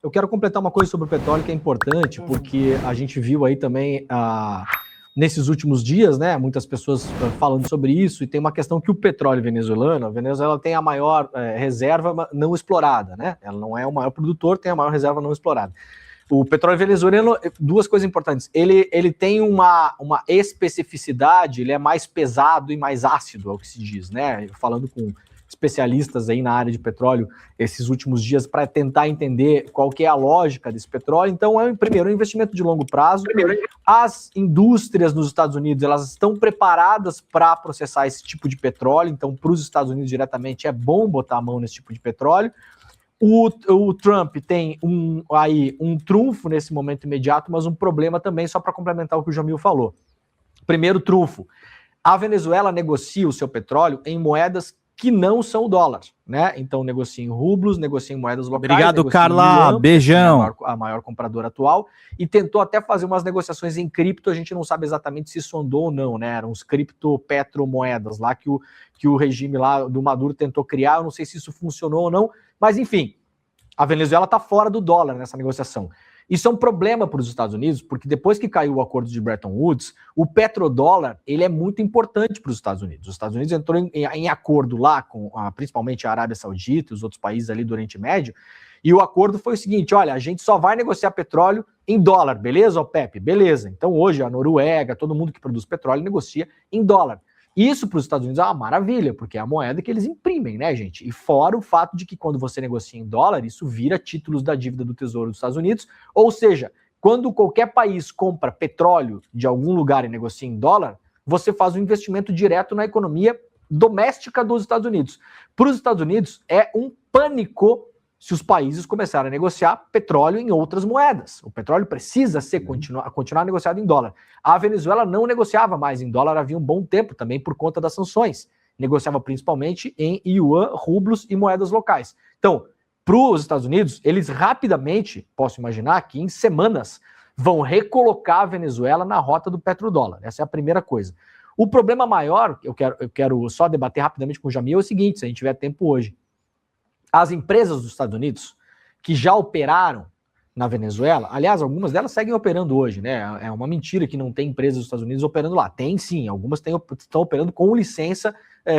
Eu quero completar uma coisa sobre o petróleo que é importante, porque a gente viu aí também, nesses últimos dias, né, muitas pessoas falando sobre isso, e tem uma questão que o petróleo venezuelano, a Venezuela tem a maior reserva não explorada, né? Ela não é o maior produtor, tem a maior reserva não explorada. O petróleo venezuelano, duas coisas importantes. Ele tem uma especificidade, ele é mais pesado e mais ácido, é o que se diz, né? Falando com especialistas aí na área de petróleo esses últimos dias para tentar entender qual que é a lógica desse petróleo. Então, primeiro, um investimento de longo prazo. As indústrias nos Estados Unidos, elas estão preparadas para processar esse tipo de petróleo. Então, para os Estados Unidos diretamente, é bom botar a mão nesse tipo de petróleo. O Trump tem um trunfo nesse momento imediato, mas um problema também, só para complementar o que o Jamil falou. Primeiro trunfo, a Venezuela negocia o seu petróleo em moedas que não são o dólar, né? Então negocia em rublos, negocia em moedas locais. Obrigado, Carla. Yuan, beijão. A maior compradora atual, e tentou até fazer umas negociações em cripto, a gente não sabe exatamente se isso andou ou não, né? Eram os cripto-petromoedas lá que o regime lá do Maduro tentou criar, eu não sei se isso funcionou ou não, mas enfim, a Venezuela está fora do dólar nessa negociação. Isso é um problema para os Estados Unidos, porque depois que caiu o acordo de Bretton Woods, o petrodólar ele é muito importante para os Estados Unidos. Os Estados Unidos entrou em acordo lá com principalmente a Arábia Saudita e os outros países ali do Oriente Médio, e o acordo foi o seguinte, olha, a gente só vai negociar petróleo em dólar, beleza, OPEP? Beleza. Então hoje a Noruega, todo mundo que produz petróleo negocia em dólar. Isso para os Estados Unidos é uma maravilha, porque é a moeda que eles imprimem, né, gente? E fora o fato de que quando você negocia em dólar, isso vira títulos da dívida do Tesouro dos Estados Unidos, ou seja, quando qualquer país compra petróleo de algum lugar e negocia em dólar, você faz um investimento direto na economia doméstica dos Estados Unidos. Para os Estados Unidos, é um pânico se os países começarem a negociar petróleo em outras moedas. O petróleo precisa continuar negociado em dólar. A Venezuela não negociava mais em dólar havia um bom tempo, também por conta das sanções. Negociava principalmente em yuan, rublos e moedas locais. Então, para os Estados Unidos, eles rapidamente, posso imaginar que em semanas, vão recolocar a Venezuela na rota do petrodólar. Essa é a primeira coisa. O problema maior, eu quero só debater rapidamente com o Jamil, é o seguinte, se a gente tiver tempo hoje. As empresas dos Estados Unidos que já operaram na Venezuela, aliás, algumas delas seguem operando hoje, né? É uma mentira que não tem empresas dos Estados Unidos operando lá. Tem sim, algumas estão operando com licença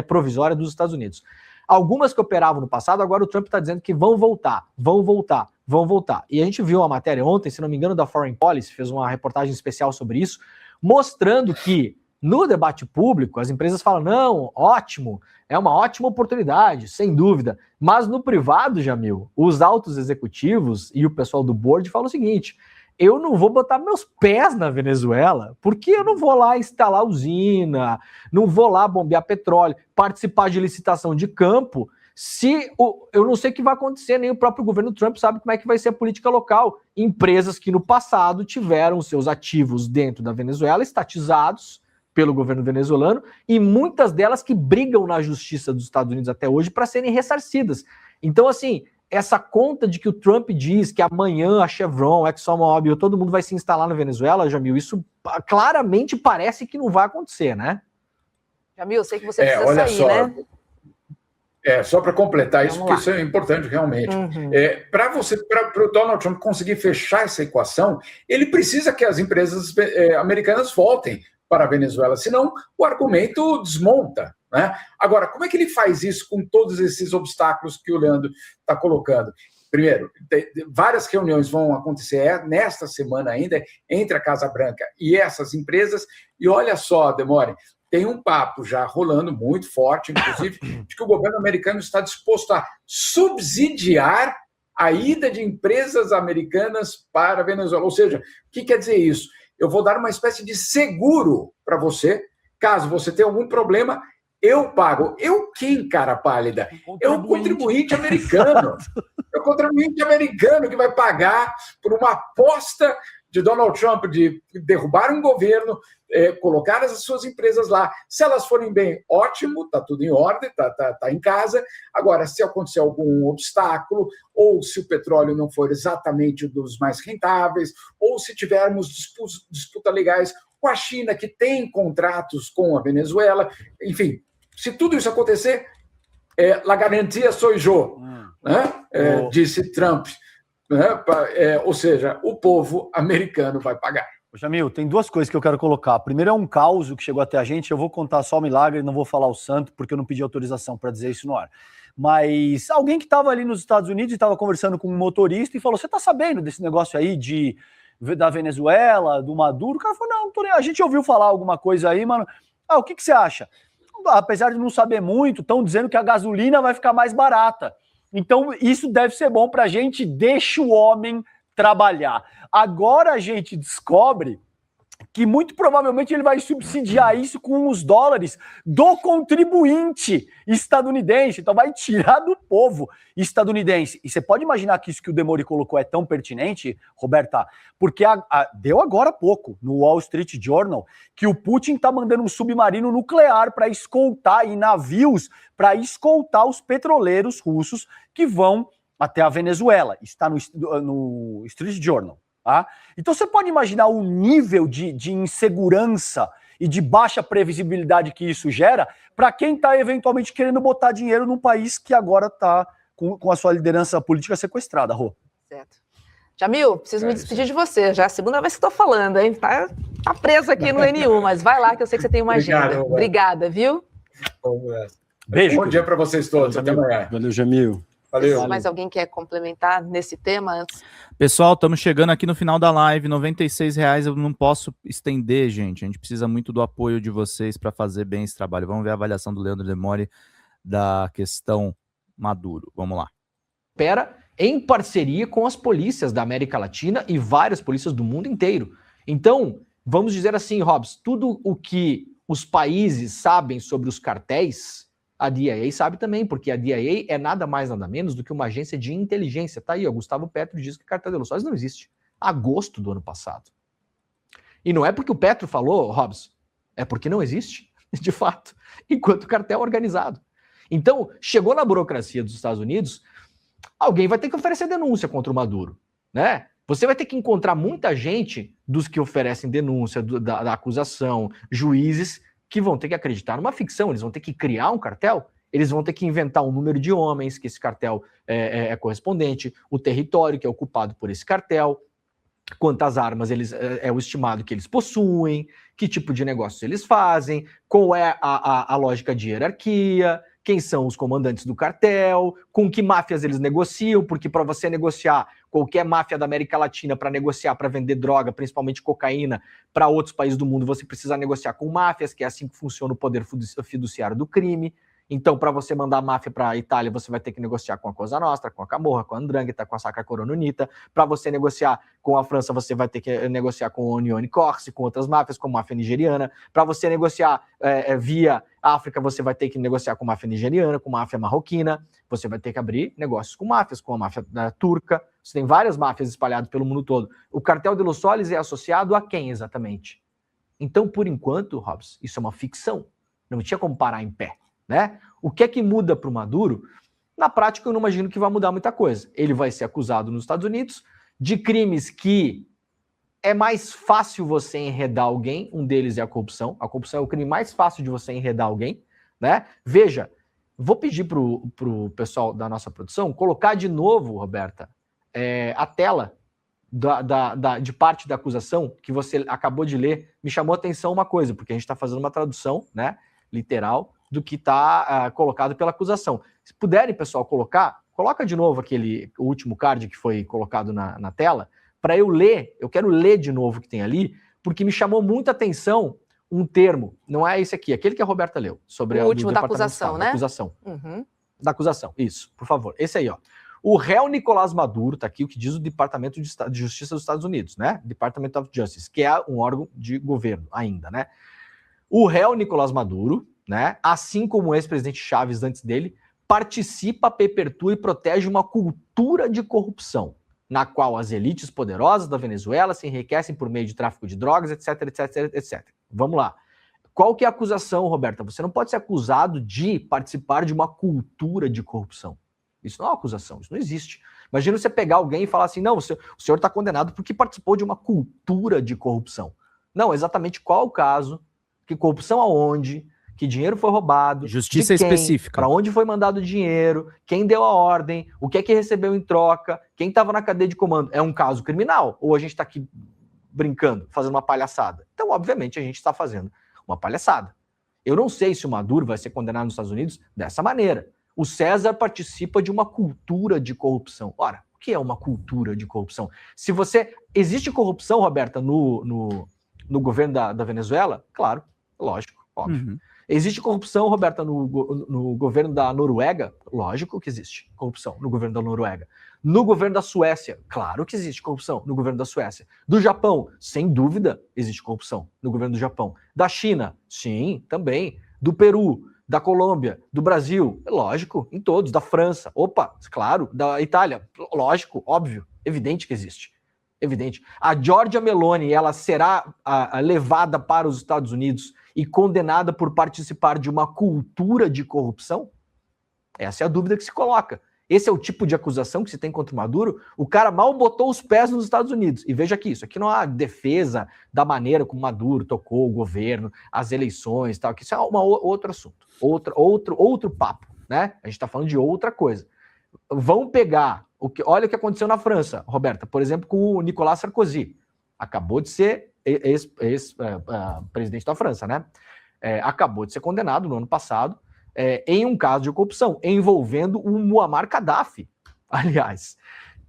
provisória dos Estados Unidos. Algumas que operavam no passado, agora o Trump está dizendo que vão voltar. E a gente viu uma matéria ontem, se não me engano, da Foreign Policy, fez uma reportagem especial sobre isso, mostrando que no debate público, as empresas falam, não, ótimo, é uma ótima oportunidade, sem dúvida. Mas no privado, Jamil, os altos executivos e o pessoal do board falam o seguinte, eu não vou botar meus pés na Venezuela, porque eu não vou lá instalar usina, não vou lá bombear petróleo, participar de licitação de campo, eu não sei o que vai acontecer, nem o próprio governo Trump sabe como é que vai ser a política local. Empresas que no passado tiveram seus ativos dentro da Venezuela estatizados pelo governo venezuelano, e muitas delas que brigam na justiça dos Estados Unidos até hoje para serem ressarcidas. Então, assim, essa conta de que o Trump diz que amanhã a Chevron, a ExxonMobil, todo mundo vai se instalar na Venezuela, Jamil, isso claramente parece que não vai acontecer, né? Jamil, eu sei que você precisa sair, só, né? Só para completar isso, porque isso é importante realmente. Para o Donald Trump conseguir fechar essa equação, ele precisa que as empresas americanas voltem para a Venezuela, senão o argumento desmonta, né? Agora, como é que ele faz isso com todos esses obstáculos que o Leandro está colocando? Primeiro, várias reuniões vão acontecer nesta semana ainda entre a Casa Branca e essas empresas, e olha só, Demore, tem um papo já rolando muito forte, inclusive, de que o governo americano está disposto a subsidiar a ida de empresas americanas para a Venezuela. Ou seja, o que quer dizer isso? Eu vou dar uma espécie de seguro para você, caso você tenha algum problema, eu pago. Eu quem, cara pálida? É o contribuinte americano. É o contribuinte americano que vai pagar por uma aposta de Donald Trump de derrubar um governo, colocar as suas empresas lá. Se elas forem bem, ótimo, está tudo em ordem, tá em casa. Agora, se acontecer algum obstáculo, ou se o petróleo não for exatamente dos mais rentáveis, ou se tivermos disputas legais com a China, que tem contratos com a Venezuela, enfim, se tudo isso acontecer, la garantia sou eu, né? Disse Trump. né? Ou seja, o povo americano vai pagar. Jamil, tem duas coisas que eu quero colocar. Primeiro é um caos que chegou até a gente. Eu vou contar só o milagre, não vou falar o santo, porque eu não pedi autorização para dizer isso no ar. Mas alguém que estava ali nos Estados Unidos e estava conversando com um motorista e falou: você está sabendo desse negócio aí da Venezuela, do Maduro? O cara falou: não, tô nem... a gente ouviu falar alguma coisa aí, mano. O que você acha? Apesar de não saber muito, estão dizendo que a gasolina vai ficar mais barata. Então, isso deve ser bom para a gente, deixa o homem trabalhar. Agora a gente descobre que muito provavelmente ele vai subsidiar isso com os dólares do contribuinte estadunidense, então vai tirar do povo estadunidense. E você pode imaginar que isso que o Demori colocou é tão pertinente, Roberta, porque deu agora há pouco, no Wall Street Journal, que o Putin está mandando um submarino nuclear para escoltar, e navios para escoltar os petroleiros russos que vão até a Venezuela. Está no Street Journal. Tá? Então você pode imaginar o nível de insegurança e de baixa previsibilidade que isso gera para quem está eventualmente querendo botar dinheiro num país que agora está com a sua liderança política sequestrada, Rô. Certo. Jamil, preciso me despedir de você. Já é a segunda vez que estou falando, hein? Tá preso aqui no NU, mas vai lá que eu sei que você tem uma agenda. Obrigada, viu? Beijo. Bom dia para vocês todos. Até amanhã. Valeu, Jamil. Valeu. Mais alguém quer complementar nesse tema antes? Pessoal, estamos chegando aqui no final da live, R$96 eu não posso estender, gente. A gente precisa muito do apoio de vocês para fazer bem esse trabalho. Vamos ver a avaliação do Leandro Demori da questão Maduro. Vamos lá. Em parceria com as polícias da América Latina e várias polícias do mundo inteiro. Então, vamos dizer assim, Robs, tudo o que os países sabem sobre os cartéis, a DIA sabe também, porque a DIA é nada mais, nada menos do que uma agência de inteligência. Tá aí, ó, Gustavo Petro diz que cartel de Los Soles não existe. Agosto do ano passado. E não é porque o Petro falou, Robs, é porque não existe, de fato, enquanto cartel organizado. Então, chegou na burocracia dos Estados Unidos, alguém vai ter que oferecer denúncia contra o Maduro, né? Você vai ter que encontrar muita gente dos que oferecem denúncia, da acusação, juízes, que vão ter que acreditar numa ficção, eles vão ter que criar um cartel, eles vão ter que inventar um número de homens que esse cartel é correspondente, o território que é ocupado por esse cartel, quantas armas é o estimado que eles possuem, que tipo de negócios eles fazem, qual é a lógica de hierarquia, quem são os comandantes do cartel, com que máfias eles negociam, porque para você negociar qualquer máfia da América Latina para negociar, para vender droga, principalmente cocaína, para outros países do mundo, você precisa negociar com máfias, que é assim que funciona o poder fiduciário do crime. Então, para você mandar a máfia para a Itália, você vai ter que negociar com a Cosa Nostra, com a Camorra, com a 'Ndrangheta, com a Sacra Corona Unita. Para você negociar com a França, você vai ter que negociar com a Unione Corse, com outras máfias, como a máfia nigeriana. Para você negociar via África, você vai ter que negociar com a máfia nigeriana, com a máfia marroquina. Você vai ter que abrir negócios com máfias, com a máfia turca. Você tem várias máfias espalhadas pelo mundo todo. O cartel de Los Soles é associado a quem exatamente? Então, por enquanto, Robs, isso é uma ficção. Não tinha como parar em pé. Né? O que é que muda para o Maduro? Na prática, eu não imagino que vai mudar muita coisa. Ele vai ser acusado nos Estados Unidos de crimes que é mais fácil você enredar alguém. Um deles é a corrupção. A corrupção é o crime mais fácil de você enredar alguém. Né? Veja, vou pedir para o pessoal da nossa produção colocar de novo, Roberta, a tela de parte da acusação que você acabou de ler. Me chamou a atenção uma coisa, porque a gente está fazendo uma tradução, né, literal, do que está colocado pela acusação. Se puderem, pessoal, coloca de novo o último card que foi colocado na tela, para eu quero ler de novo o que tem ali, porque me chamou muita atenção um termo, não é esse aqui, aquele que a Roberta leu, sobre o último da acusação, né? Da acusação. Uhum. Da acusação, isso, por favor. Esse aí, ó. O réu Nicolás Maduro, tá aqui o que diz o Departamento de Justiça dos Estados Unidos, né? Department of Justice, que é um órgão de governo ainda, né? O réu Nicolás Maduro, né, assim como o ex-presidente Chávez antes dele, participa, perpetua e protege uma cultura de corrupção, na qual as elites poderosas da Venezuela se enriquecem por meio de tráfico de drogas, etc, etc, etc. Vamos lá. Qual que é a acusação, Roberta? Você não pode ser acusado de participar de uma cultura de corrupção. Isso não é uma acusação, isso não existe. Imagina você pegar alguém e falar assim, não, o senhor está condenado porque participou de uma cultura de corrupção. Não, exatamente qual o caso, que corrupção aonde, que dinheiro foi roubado, justiça específica, para onde foi mandado o dinheiro, quem deu a ordem, o que é que recebeu em troca, quem estava na cadeia de comando. É um caso criminal? Ou a gente está aqui brincando, fazendo uma palhaçada? Então, obviamente, a gente está fazendo uma palhaçada. Eu não sei se o Maduro vai ser condenado nos Estados Unidos dessa maneira. O César participa de uma cultura de corrupção. Ora, o que é uma cultura de corrupção? Se você... Existe corrupção, Roberta, no governo da Venezuela? Claro, lógico, óbvio. Existe corrupção, Roberta, no governo da Noruega? Lógico que existe corrupção no governo da Noruega. No governo da Suécia? Claro que existe corrupção no governo da Suécia. Do Japão? Sem dúvida, existe corrupção no governo do Japão. Da China? Sim, também. Do Peru? Da Colômbia? Do Brasil? Lógico, em todos. Da França? Opa, claro. Da Itália? Lógico, óbvio, evidente que existe. Evidente. A Giorgia Meloni, ela será levada para os Estados Unidos e condenada por participar de uma cultura de corrupção? Essa é a dúvida que se coloca. Esse é o tipo de acusação que se tem contra o Maduro. O cara mal botou os pés nos Estados Unidos. E veja aqui, isso aqui não há defesa da maneira como Maduro tocou o governo, as eleições e tal, que isso é outro assunto, outro papo, né? A gente está falando de outra coisa. Vão pegar, olha o que aconteceu na França, Roberta, por exemplo, com o Nicolas Sarkozy. Acabou de ser ex-presidente da França, né? Acabou de ser condenado no ano passado, em um caso de corrupção, envolvendo o Muammar Gaddafi, aliás,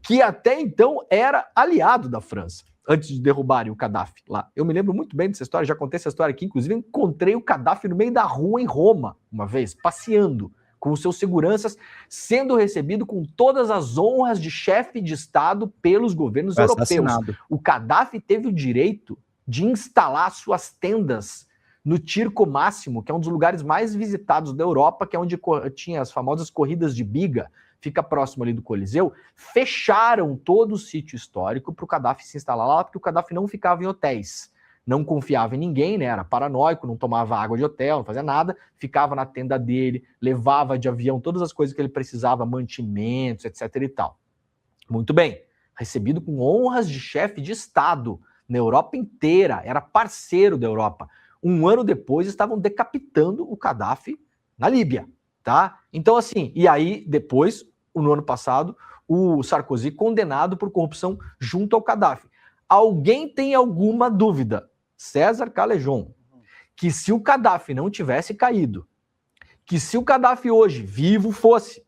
que até então era aliado da França, antes de derrubarem o Gaddafi lá. Eu me lembro muito bem dessa história, já contei essa história aqui, inclusive encontrei o Gaddafi no meio da rua em Roma, uma vez, passeando, com os seus seguranças, sendo recebido com todas as honras de chefe de Estado pelos governos europeus. O Gaddafi teve o direito de instalar suas tendas no Circo Máximo, que é um dos lugares mais visitados da Europa, que é onde tinha as famosas corridas de biga, fica próximo ali do Coliseu. Fecharam todo o sítio histórico para o Gaddafi se instalar lá, porque o Gaddafi não ficava em hotéis. Não confiava em ninguém, né? Era paranoico, não tomava água de hotel, não fazia nada, ficava na tenda dele, levava de avião todas as coisas que ele precisava, mantimentos, etc e tal. Muito bem, recebido com honras de chefe de Estado na Europa inteira, era parceiro da Europa. Um ano depois estavam decapitando o Gaddafi na Líbia, tá? Então assim, e aí depois, no ano passado, o Sarkozy condenado por corrupção junto ao Gaddafi. Alguém tem alguma dúvida, César Calejon, que se o Gaddafi não tivesse caído, que se o Gaddafi hoje vivo fosse,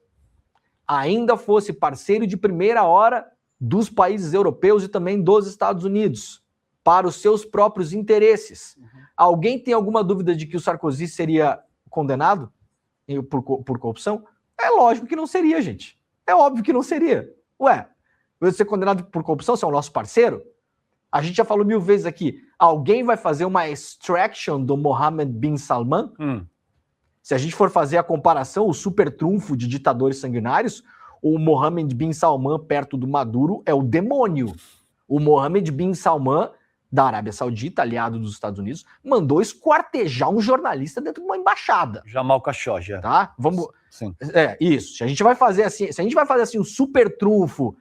ainda fosse parceiro de primeira hora dos países europeus e também dos Estados Unidos, para os seus próprios interesses, alguém tem alguma dúvida de que o Sarkozy seria condenado por corrupção? É lógico que não seria, gente. É óbvio que não seria. Ué, vai ser condenado por corrupção se é o nosso parceiro? A gente já falou 1000 vezes aqui. Alguém vai fazer uma extraction do Mohammed bin Salman? Se a gente for fazer a comparação, o super trunfo de ditadores sanguinários, o Mohammed bin Salman perto do Maduro é o demônio. O Mohammed bin Salman, da Arábia Saudita, aliado dos Estados Unidos, mandou esquartejar um jornalista dentro de uma embaixada. Jamal Khashoggi. Tá? Vamos... Sim. Isso. Se a gente vai fazer assim, um super trunfo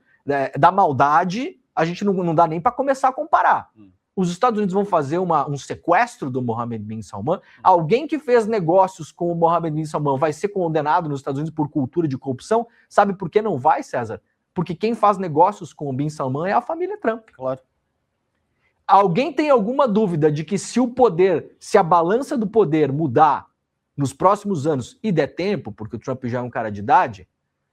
da maldade, a gente não dá nem para começar a comparar. Os Estados Unidos vão fazer um sequestro do Mohammed bin Salman. Alguém que fez negócios com o Mohammed bin Salman vai ser condenado nos Estados Unidos por cultura de corrupção? Sabe por que não vai, César? Porque quem faz negócios com o bin Salman é a família Trump. Claro. Alguém tem alguma dúvida de que se a balança do poder mudar nos próximos anos e der tempo, porque o Trump já é um cara de idade,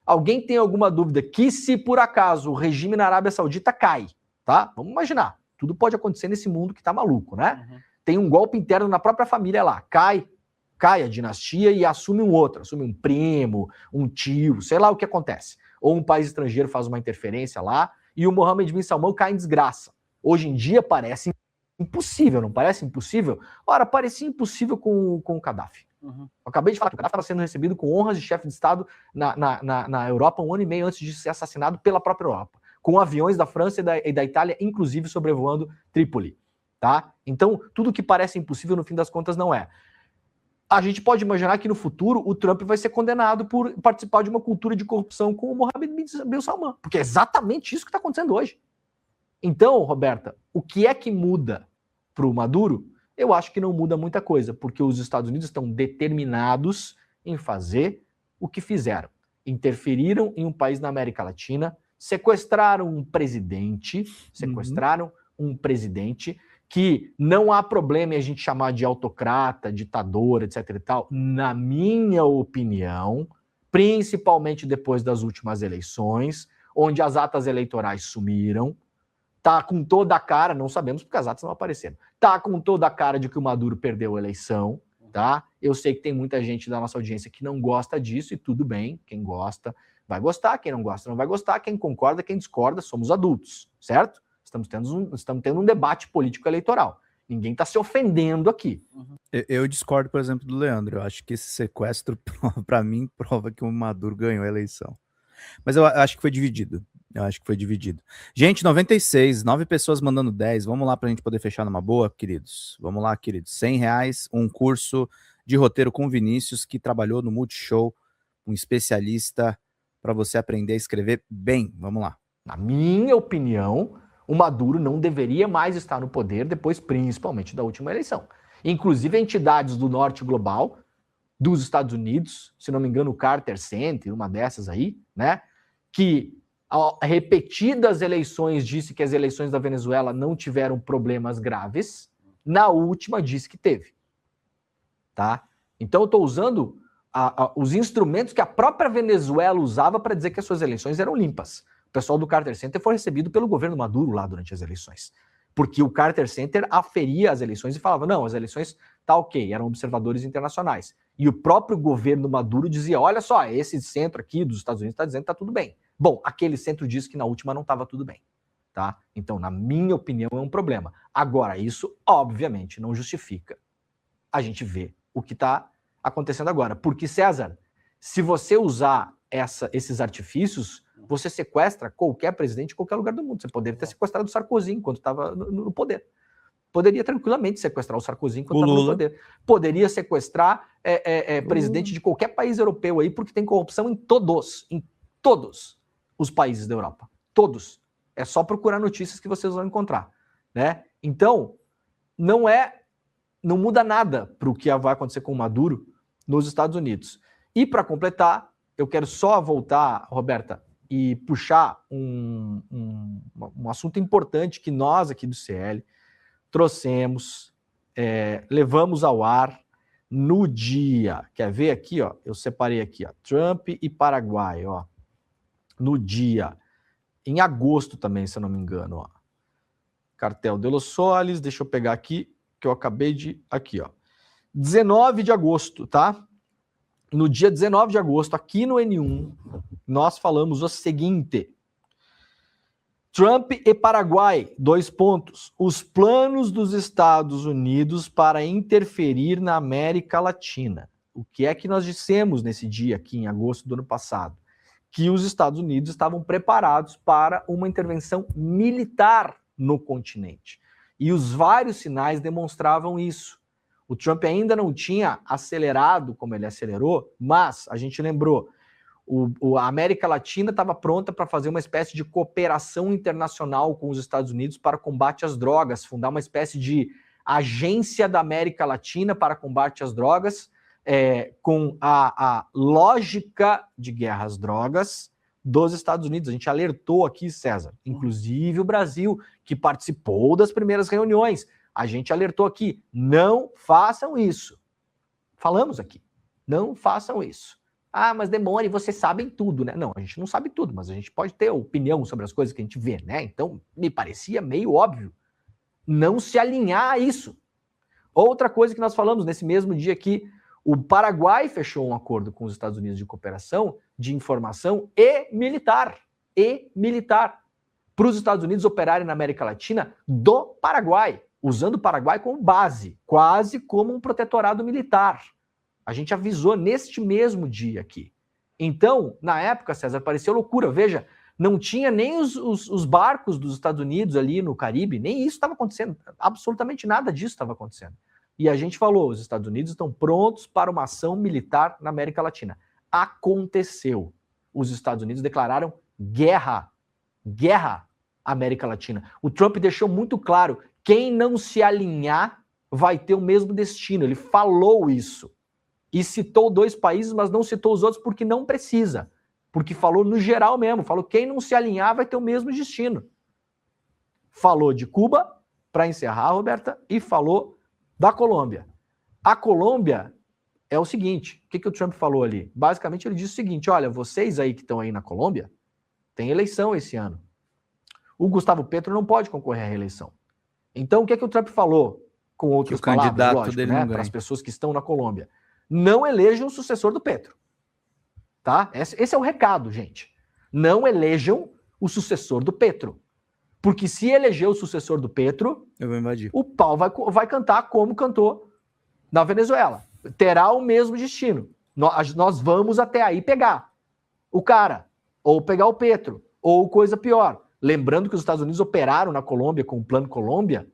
alguém tem alguma dúvida que se por acaso o regime na Arábia Saudita cai, tá? Vamos imaginar, tudo pode acontecer nesse mundo que tá maluco, né? Tem um golpe interno na própria família lá, cai a dinastia e assume um outro, assume um primo, um tio, sei lá o que acontece. Ou um país estrangeiro faz uma interferência lá e o Mohammed bin Salman cai em desgraça. Hoje em dia parece impossível, não parece impossível? Ora, parecia impossível com o Gaddafi. Eu acabei de falar que o Gaddafi estava sendo recebido com honras de chefe de Estado na Europa 1 ano e meio antes de ser assassinado pela própria Europa, com aviões da França e da Itália, inclusive sobrevoando Trípoli. Tá? Então, tudo que parece impossível, no fim das contas, não é. A gente pode imaginar que no futuro o Trump vai ser condenado por participar de uma cultura de corrupção com o Mohammed bin Salman, porque é exatamente isso que está acontecendo hoje. Então, Roberta, o que é que muda para o Maduro? Eu acho que não muda muita coisa, porque os Estados Unidos estão determinados em fazer o que fizeram. Interferiram em um país na América Latina, sequestraram um presidente, que não há problema em a gente chamar de autocrata, ditador, etc e tal. Na minha opinião, principalmente depois das últimas eleições, onde as atas eleitorais sumiram, tá com toda a cara, não sabemos porque as atas não apareceram, tá com toda a cara de que o Maduro perdeu a eleição, tá? Eu sei que tem muita gente da nossa audiência que não gosta disso, e tudo bem, quem gosta vai gostar, quem não gosta não vai gostar, quem concorda, quem discorda, somos adultos, certo? Estamos tendo um debate político-eleitoral. Ninguém está se ofendendo aqui. Eu discordo, por exemplo, do Leandro. Eu acho que esse sequestro, para mim, prova que o Maduro ganhou a eleição. Mas eu acho que foi dividido. Gente, 96, 9 pessoas mandando 10. Vamos lá para a gente poder fechar numa boa, queridos. Vamos lá, queridos. R$100, um curso de roteiro com Vinícius, que trabalhou no Multishow, um especialista para você aprender a escrever bem. Vamos lá. Na minha opinião, o Maduro não deveria mais estar no poder depois, principalmente, da última eleição. Inclusive, entidades do norte global, dos Estados Unidos, se não me engano, o Carter Center, uma dessas aí, né, que a repetidas eleições disse que as eleições da Venezuela não tiveram problemas graves, na última disse que teve. Tá? Então, eu estou usando os instrumentos que a própria Venezuela usava para dizer que as suas eleições eram limpas. O pessoal do Carter Center foi recebido pelo governo Maduro lá durante as eleições. Porque o Carter Center aferia as eleições e falava, não, as eleições tá ok, eram observadores internacionais. E o próprio governo Maduro dizia, olha só, esse centro aqui dos Estados Unidos está dizendo que tá tudo bem. Bom, aquele centro disse que na última não estava tudo bem. Tá? Então, na minha opinião, é um problema. Agora, isso, obviamente, não justifica a gente ver o que está acontecendo agora. Porque, César, se você usar esses artifícios, você sequestra qualquer presidente em qualquer lugar do mundo. Você poderia ter sequestrado o Sarkozy enquanto estava no poder. Poderia tranquilamente sequestrar o Sarkozy enquanto estava no poder. Poderia sequestrar presidente de qualquer país europeu aí, porque tem corrupção em todos os países da Europa. Todos. É só procurar notícias que vocês vão encontrar. Né? Então, não muda nada para o que vai acontecer com o Maduro nos Estados Unidos. E para completar, eu quero só voltar, Roberta, e puxar um assunto importante que nós aqui do CL trouxemos, levamos ao ar no dia, quer ver aqui, ó? Eu separei aqui, ó, Trump e Paraguai, ó, no dia, em agosto também, se eu não me engano, ó, Cartel de los Soles, deixa eu pegar aqui, que eu acabei de, aqui, ó, 19 de agosto, tá? No dia 19 de agosto, aqui no N1, nós falamos o seguinte: Trump e Paraguai, 2 pontos. Os planos dos Estados Unidos para interferir na América Latina. O que é que nós dissemos nesse dia aqui, em agosto do ano passado? Que os Estados Unidos estavam preparados para uma intervenção militar no continente. E os vários sinais demonstravam isso. O Trump ainda não tinha acelerado como ele acelerou, mas a gente lembrou, a América Latina estava pronta para fazer uma espécie de cooperação internacional com os Estados Unidos para combate às drogas, fundar uma espécie de agência da América Latina para combate às drogas, com a lógica de guerra às drogas dos Estados Unidos. A gente alertou aqui, César, inclusive o Brasil, que participou das primeiras reuniões. A gente alertou aqui, não façam isso. Falamos aqui, não façam isso. Ah, mas Demone, vocês sabem tudo, né? Não, a gente não sabe tudo, mas a gente pode ter opinião sobre as coisas que a gente vê, né? Então, me parecia meio óbvio não se alinhar a isso. Outra coisa que nós falamos nesse mesmo dia aqui, o Paraguai fechou um acordo com os Estados Unidos de cooperação, de informação e militar. Para os Estados Unidos operarem na América Latina do Paraguai, usando o Paraguai como base, quase como um protetorado militar. A gente avisou neste mesmo dia aqui. Então, na época, César, pareceu loucura. Veja, não tinha nem os barcos dos Estados Unidos ali no Caribe, nem isso estava acontecendo. Absolutamente nada disso estava acontecendo. E a gente falou, os Estados Unidos estão prontos para uma ação militar na América Latina. Aconteceu. Os Estados Unidos declararam guerra à América Latina. O Trump deixou muito claro, quem não se alinhar vai ter o mesmo destino. Ele falou isso. E citou 2 países, mas não citou os outros porque não precisa. Porque falou no geral mesmo. Falou quem não se alinhar vai ter o mesmo destino. Falou de Cuba, para encerrar, Roberta, e falou da Colômbia. A Colômbia é o seguinte, o que o Trump falou ali? Basicamente ele disse o seguinte, olha, vocês aí que estão aí na Colômbia, tem eleição esse ano. O Gustavo Petro não pode concorrer à reeleição. Então o que o Trump falou? Com outras palavras, lógico, né, para as pessoas que estão na Colômbia. Não elejam o sucessor do Petro. Tá? Esse é o recado, gente. Não elejam o sucessor do Petro. Porque se eleger o sucessor do Petro, eu vou invadir. O pau vai cantar como cantou na Venezuela. Terá o mesmo destino. Nós vamos até aí pegar o cara, ou pegar o Petro, ou coisa pior. Lembrando que os Estados Unidos operaram na Colômbia com o Plano Colômbia,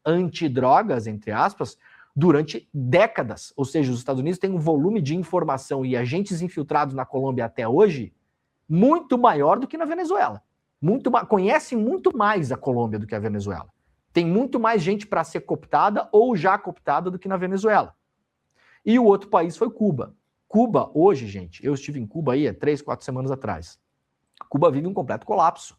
antidrogas, entre aspas, durante décadas. Ou seja, os Estados Unidos têm um volume de informação e agentes infiltrados na Colômbia até hoje muito maior do que na Venezuela. Conhecem muito mais a Colômbia do que a Venezuela. Tem muito mais gente para ser cooptada ou já cooptada do que na Venezuela. E o outro país foi Cuba. Cuba, hoje, gente, eu estive em Cuba aí há 3, 4 semanas atrás. Cuba vive um completo colapso,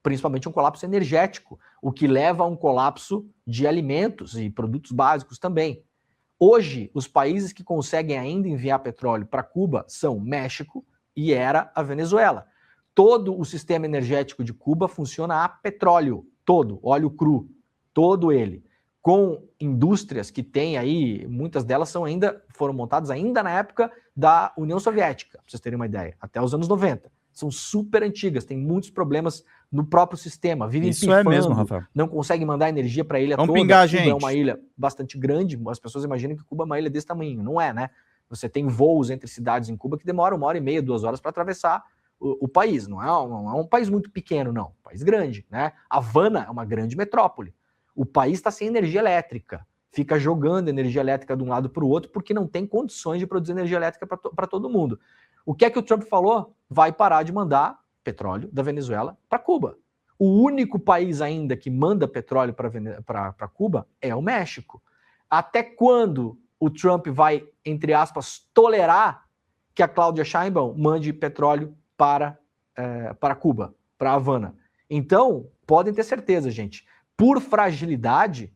principalmente um colapso energético, o que leva a um colapso de alimentos e produtos básicos também. Hoje, os países que conseguem ainda enviar petróleo para Cuba são México e era a Venezuela. Todo o sistema energético de Cuba funciona a petróleo, todo, óleo cru, todo ele. Com indústrias que tem aí, muitas delas foram montadas ainda na época da União Soviética, para vocês terem uma ideia, até os anos 90. São super antigas, tem muitos problemas no próprio sistema, vivem Isso pifando, é mesmo, Rafael. Não conseguem mandar energia para a ilha Vamos toda. Pingar, Cuba gente. é uma ilha bastante grande, as pessoas imaginam que Cuba é uma ilha desse tamanho, não é, né? Você tem voos entre cidades em Cuba que demoram 1h30, 2 horas para atravessar o país. Não é um país muito pequeno, não. Um país grande, né? Havana é uma grande metrópole. O país está sem energia elétrica. Fica jogando energia elétrica de um lado para o outro porque não tem condições de produzir energia elétrica para todo mundo. O que é que o Trump falou? Vai parar de mandar petróleo da Venezuela para Cuba. O único país ainda que manda petróleo para Cuba é o México. Até quando o Trump vai, entre aspas, tolerar que a Cláudia Sheinbaum mande petróleo para Cuba, para Havana? Então, podem ter certeza, gente, por fragilidade,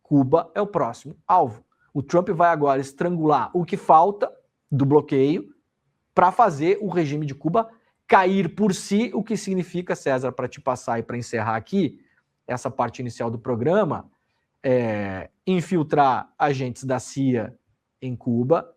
Cuba é o próximo alvo. O Trump vai agora estrangular o que falta do bloqueio para fazer o regime de Cuba cair por si, o que significa, César, para te passar e para encerrar aqui essa parte inicial do programa, infiltrar agentes da CIA em Cuba,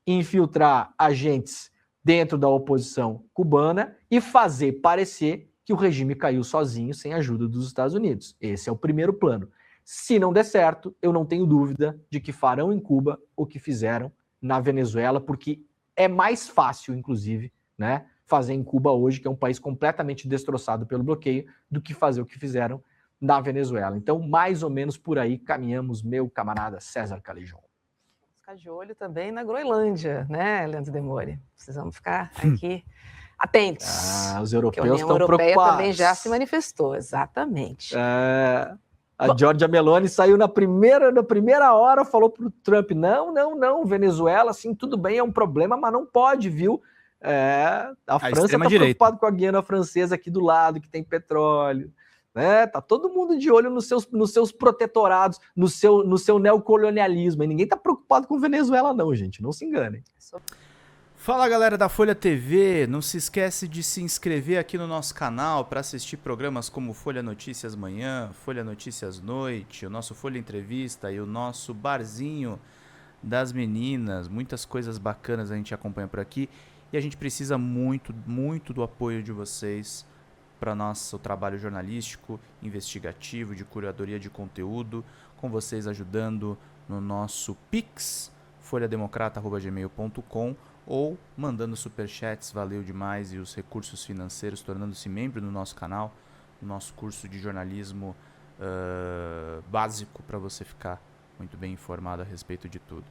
infiltrar agentes dentro da oposição cubana e fazer parecer que o regime caiu sozinho, sem a ajuda dos Estados Unidos. Esse é o primeiro plano. Se não der certo, eu não tenho dúvida de que farão em Cuba o que fizeram na Venezuela, porque é mais fácil, inclusive, né, fazer em Cuba hoje, que é um país completamente destroçado pelo bloqueio, do que fazer o que fizeram na Venezuela. Então, mais ou menos por aí caminhamos, meu camarada César Calijon. Ficar de olho também na Groenlândia, né, Leandro Demore? Precisamos ficar aqui atentos. Os europeus estão preocupados. A União Europeia também já se manifestou, exatamente. A Giorgia Meloni saiu na primeira hora, falou para o Trump, não, Venezuela, assim, tudo bem, é um problema, mas não pode, viu? A França está preocupada com a Guiana Francesa aqui do lado, que tem petróleo. Tá todo mundo de olho nos seus protetorados, no seu neocolonialismo. E ninguém está preocupado com Venezuela, não, gente. Não se enganem. Fala, galera da Folha TV. Não se esquece de se inscrever aqui no nosso canal para assistir programas como Folha Notícias Manhã, Folha Notícias Noite, o nosso Folha Entrevista e o nosso Barzinho das Meninas. Muitas coisas bacanas a gente acompanha por aqui. E a gente precisa muito, muito do apoio de vocês para nosso trabalho jornalístico, investigativo, de curadoria de conteúdo, com vocês ajudando no nosso Pix, folhademocrata@gmail.com, ou mandando superchats, valeu demais, e os recursos financeiros, tornando-se membro do nosso canal, no nosso curso de jornalismo básico, para você ficar muito bem informado a respeito de tudo.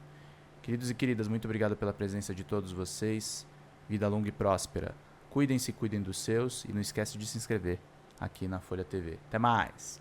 Queridos e queridas, muito obrigado pela presença de todos vocês. Vida longa e próspera. Cuidem-se, cuidem dos seus e não esquece de se inscrever aqui na Folha TV. Até mais!